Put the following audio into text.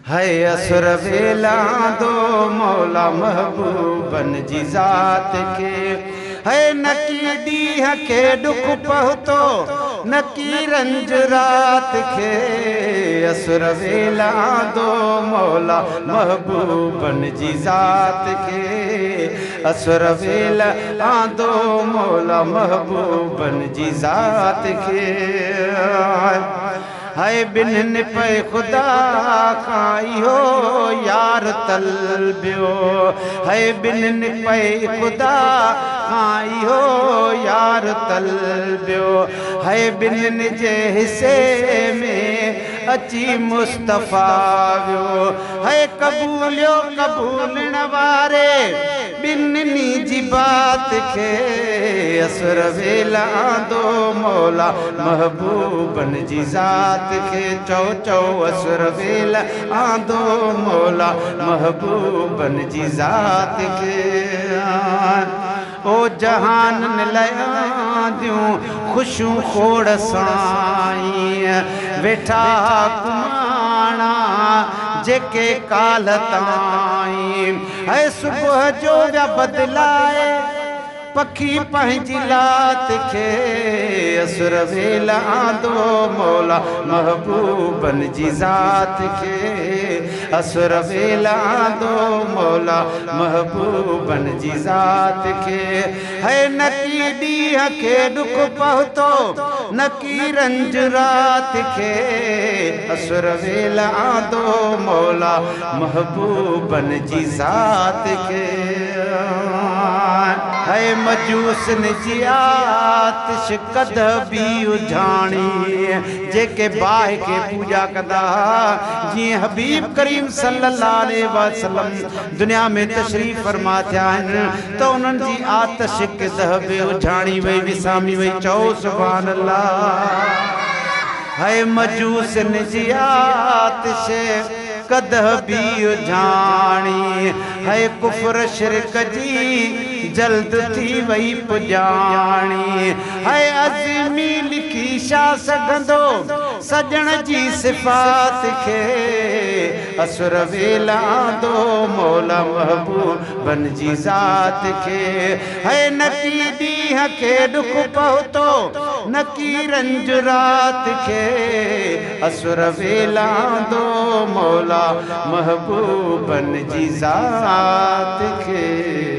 है असुर वेला दो मौला महबूबन जी ज़ात के है नकी ॾींहं खे दुख पहुतो नकी रंज रात के असुर वेला दो मौला महबूबन जी ज़ात के असुर वेला दो मौला महबूबन जी ज़ात के है बिन पे खुदा खाई हो यार तलबियो है बिन पे खुदा खाई हो यार तलबियो है बिन जे हिस्से में अची मुस्तफ़ा वियो है कबूलियो कबूलण वारे बिन्नी जी बात के असुर वेला दो मौला महबूबन जी ज़ात के चौ चौ असुर वेला दो मौला महबूबन जी ज़ात के ओ जहान लया दियूं खुशू खोड़ साईं वेठा कुमाणा जेके काल ताईं है सुबह जो व्या बदलाए पखी पंहिंजी लात खे असुर वेला दो मौला महबूबन जी ज़ात के असुर वेला दो मौला महबूबन जी ज़ात के है नकी ॾींहं खे दुख पहुतो नकी रंज रात के असुर वेला दो मौला महबूबन जी ज़ात के है मजूसन जी आतिश कद भी उजाणी जेके बाहि के पूजा कदा जी हबीब करीम सल्लल्लाहु अलैहि वसल्लम दुनिया में तशरीफ़ फरमा थिया आहिनि तो उन्हनि जी आतिश कद भी उजाणी वई विसामी वई चओ सुभान अल्लाह है मजूसन जी आतिश कद भी उजाणी है कुफर शिरक जी जल्द थी वही पुजाणी है अज़मी लिखी छा सघंदो सजण जी सिफ़ात खे असुर वेला दो मौला महबूबन जी ज़ात के है नकी ॾींहं खे दुख पहुतो नकी रंज रात के असुर वेला दो मौला महबूबन जी ज़ात के।